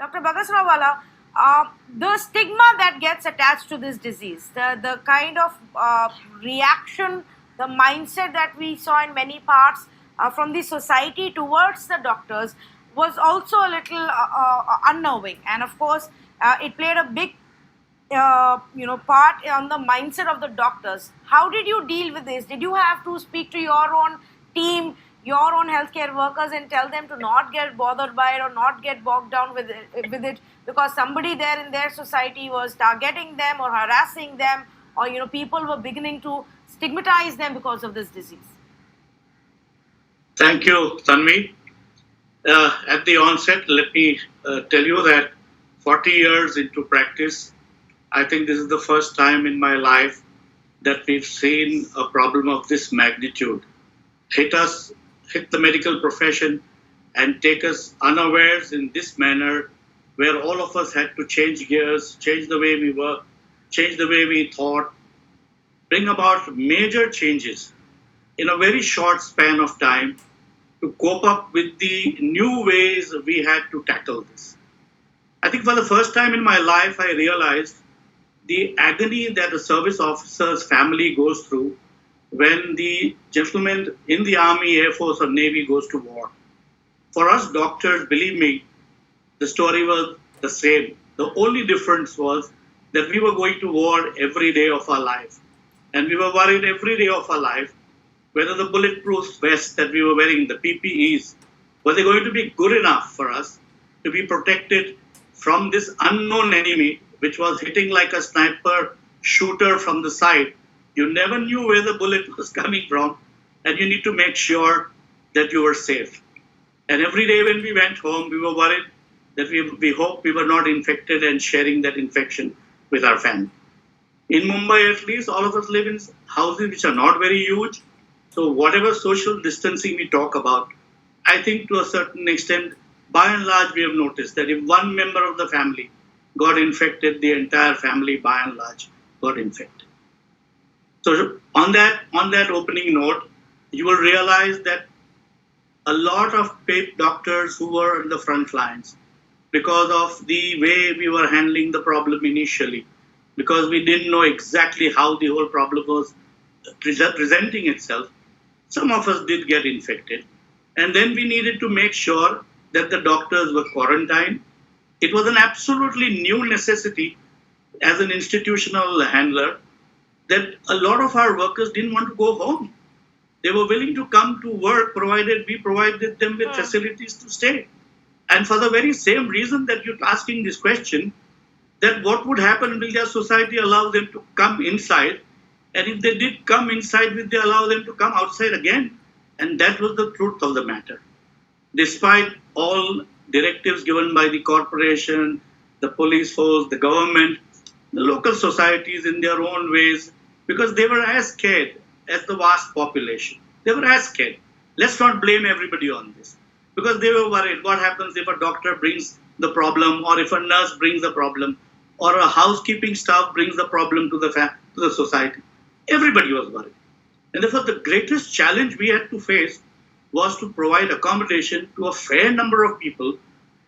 Dr. Bagasrawala, the stigma that gets attached to this disease, the kind of reaction, the mindset that we saw in many parts from the society towards the doctors was also a little unnerving. And of course, it played a big part on the mindset of the doctors. How did you deal with this? Did you have to speak to your own team, your own healthcare workers, and tell them to not get bothered by it or not get bogged down with it because somebody there in their society was targeting them or harassing them, or people were beginning to stigmatize them because of this disease? Thank you, Tanvi. At the onset, let me tell you that 40 years into practice, I think this is the first time in my life that we've seen a problem of this magnitude hit the medical profession and take us unawares in this manner, where all of us had to change gears, change the way we work, change the way we thought, bring about major changes in a very short span of time to cope up with the new ways we had to tackle this. I think for the first time in my life, I realized the agony that a service officer's family goes through when the gentleman in the Army, Air Force, or Navy goes to war. For us doctors, believe me, the story was the same. The only difference was that we were going to war every day of our life. And we were worried every day of our life whether the bulletproof vests that we were wearing, the PPEs, were they going to be good enough for us to be protected from this unknown enemy, which was hitting like a sniper shooter from the side. You never knew where the bullet was coming from, and you need to make sure that you were safe. And every day when we went home, we were worried that we hope we were not infected and sharing that infection with our family. In Mumbai, at least, all of us live in houses which are not very huge. So whatever social distancing we talk about, I think to a certain extent, by and large, we have noticed that if one member of the family got infected, the entire family, by and large, got infected. So on that opening note, you will realize that a lot of doctors who were in the front lines, because of the way we were handling the problem initially, because we didn't know exactly how the whole problem was presenting itself, some of us did get infected. And then we needed to make sure that the doctors were quarantined. It was an absolutely new necessity as an institutional handler that a lot of our workers didn't want to go home. They were willing to come to work provided we provided them with facilities to stay. And for the very same reason that you're asking this question, that what would happen, will their society allow them to come inside? And if they did come inside, will they allow them to come outside again? And that was the truth of the matter. Despite all directives given by the corporation, the police force, the government, the local societies in their own ways, because they were as scared as the vast population. They were as scared. Let's not blame everybody on this. Because they were worried, what happens if a doctor brings the problem, or if a nurse brings the problem, or a housekeeping staff brings the problem to the society. Everybody was worried. And therefore, the greatest challenge we had to face was to provide accommodation to a fair number of people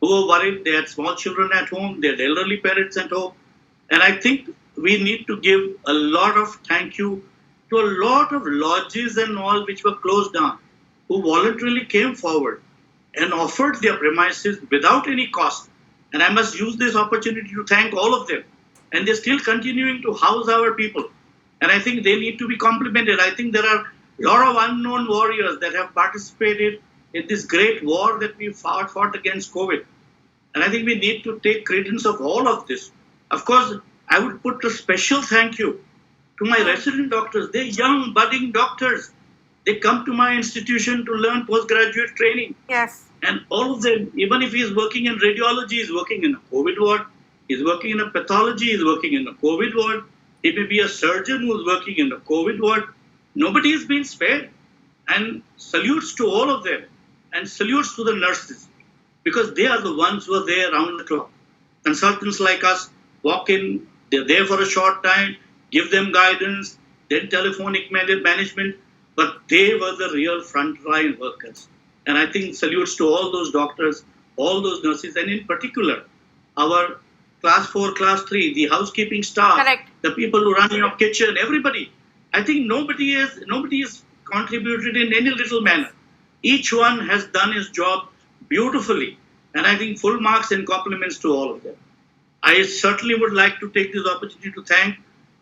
who were worried. They had small children at home, they had elderly parents at home. And I think we need to give a lot of thank you to a lot of lodges and all which were closed down, who voluntarily came forward and offered their premises without any cost. And I must use this opportunity to thank all of them. And they're still continuing to house our people. And I think they need to be complimented. I think there are a lot of unknown warriors that have participated in this great war that we fought against COVID. And I think we need to take credence of all of this. Of course, I would put a special thank you to my resident doctors. They're young, budding doctors. They come to my institution to learn postgraduate training. Yes. And all of them, even if he's working in radiology, he's working in a COVID ward, he's working in a pathology, he's working in a COVID ward, he may be a surgeon who's working in a COVID ward. Nobody has been spared. And salutes to all of them. And salutes to the nurses. Because they are the ones who are there around the clock. Consultants like us walk in, they're there for a short time, give them guidance, then telephonic management. But they were the real frontline workers. And I think salutes to all those doctors, all those nurses, and in particular, our class 4, class 3, the housekeeping staff, Correct. the people who run your kitchen, everybody. I think nobody is contributed in any little manner. Each one has done his job beautifully, and I think full marks and compliments to all of them. I certainly would like to take this opportunity to thank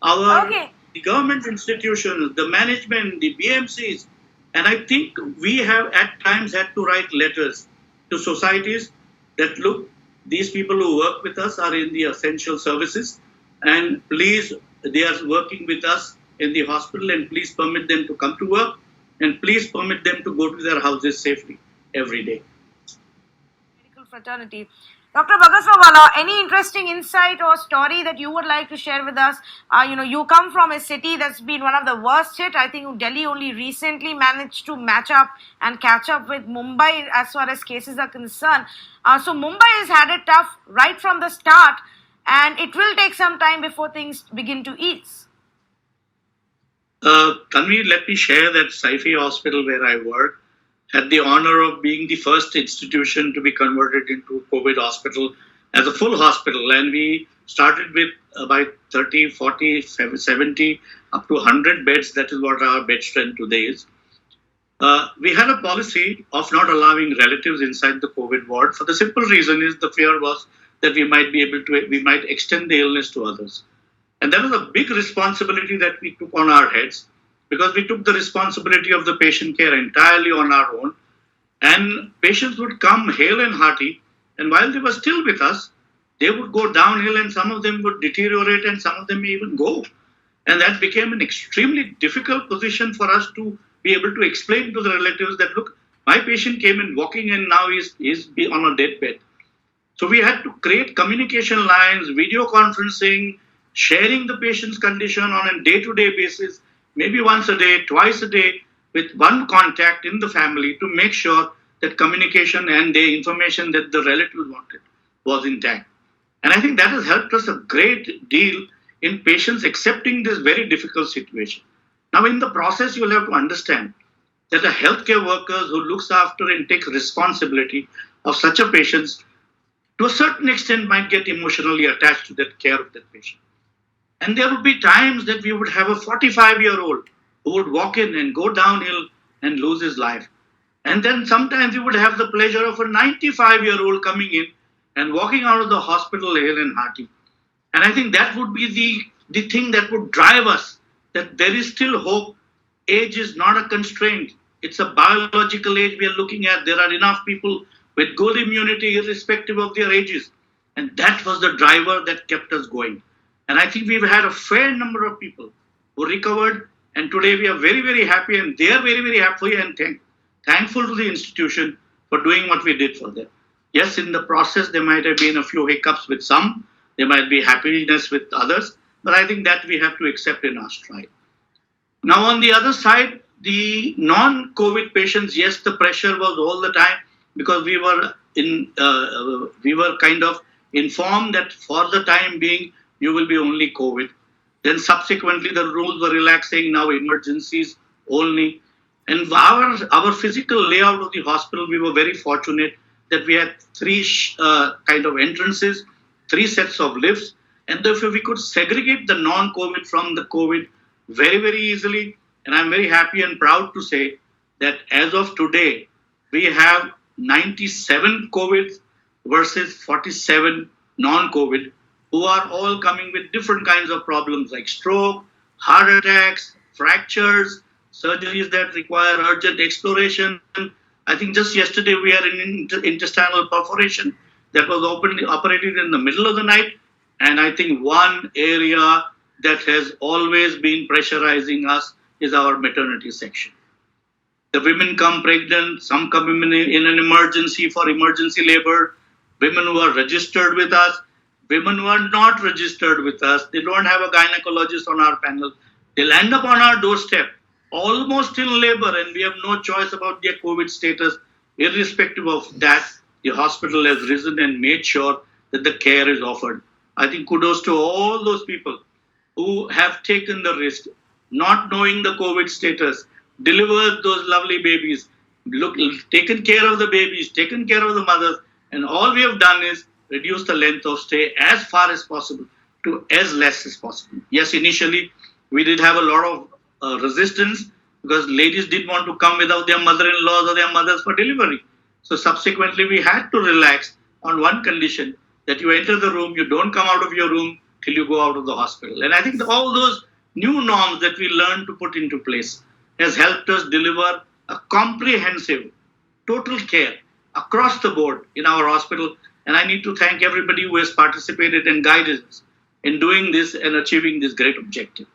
our Okay. the government institutions, the management, the BMCs, and I think we have at times had to write letters to societies that look, these people who work with us are in the essential services, and please, they are working with us in the hospital, and please permit them to come to work, and please permit them to go to their houses safely every day. Medical fraternity. Dr. Bagasrawala, any interesting insight or story that you would like to share with us? You come from a city that's been one of the worst hit. I think Delhi only recently managed to match up and catch up with Mumbai as far as cases are concerned. So Mumbai has had it tough right from the start, and it will take some time before things begin to ease. Tanvi, let me share that Saifi Hospital where I work had the honor of being the first institution to be converted into a COVID hospital as a full hospital. And we started with about 30, 40, 70, up to 100 beds. That is what our bed strength today is. We had a policy of not allowing relatives inside the COVID ward. For the simple reason is the fear was that we might extend the illness to others. And that was a big responsibility that we took on our heads, because we took the responsibility of the patient care entirely on our own. And patients would come hale and hearty, and while they were still with us, they would go downhill, and some of them would deteriorate, and some of them may even go. And that became an extremely difficult position for us to be able to explain to the relatives that, look, my patient came in walking and now he's on a deathbed. So we had to create communication lines, video conferencing, sharing the patient's condition on a day-to-day basis, maybe once a day, twice a day, with one contact in the family to make sure that communication and the information that the relatives wanted was intact. And I think that has helped us a great deal in patients accepting this very difficult situation. Now, in the process, you will have to understand that a healthcare worker who looks after and takes responsibility of such a patient, to a certain extent, might get emotionally attached to that care of that patient. And there would be times that we would have a 45-year-old who would walk in and go downhill and lose his life. And then sometimes we would have the pleasure of a 95-year-old coming in and walking out of the hospital hale and hearty. And I think that would be the thing that would drive us, that there is still hope. Age is not a constraint. It's a biological age we are looking at. There are enough people with good immunity irrespective of their ages. And that was the driver that kept us going. And I think we've had a fair number of people who recovered, and today we are very, very happy, and they are very, very happy and thankful to the institution for doing what we did for them. Yes, in the process, there might have been a few hiccups with some, there might be happiness with others, but I think that we have to accept in our stride. Now, on the other side, the non-COVID patients, yes, the pressure was all the time, because we were kind of informed that for the time being, you will be only COVID. Then subsequently, the rules were relaxing, now emergencies only. And our physical layout of the hospital, we were very fortunate that we had three kind of entrances, 3 sets of lifts, and therefore we could segregate the non-COVID from the COVID very, very easily. And I'm very happy and proud to say that as of today, we have 97 COVID versus 47 non-COVID, who are all coming with different kinds of problems like stroke, heart attacks, fractures, surgeries that require urgent exploration. I think just yesterday we had an intestinal perforation that was operated in the middle of the night. And I think one area that has always been pressurizing us is our maternity section. The women come pregnant, some come in an emergency for emergency labor, women who are registered with us, women who are not registered with us, they don't have a gynecologist on our panel. They'll end up on our doorstep, almost in labor, and we have no choice about their COVID status. Irrespective of that, the hospital has risen and made sure that the care is offered. I think kudos to all those people who have taken the risk, not knowing the COVID status, delivered those lovely babies, taken care of the babies, taken care of the mothers, and all we have done is reduce the length of stay as far as possible to as less as possible. Yes, initially we did have a lot of resistance because ladies didn't want to come without their mother-in-laws or their mothers for delivery. So subsequently we had to relax on one condition, that you enter the room, you don't come out of your room till you go out of the hospital. And I think all those new norms that we learned to put into place has helped us deliver a comprehensive, total care across the board in our hospital. And I need to thank everybody who has participated and guided us in doing this and achieving this great objective.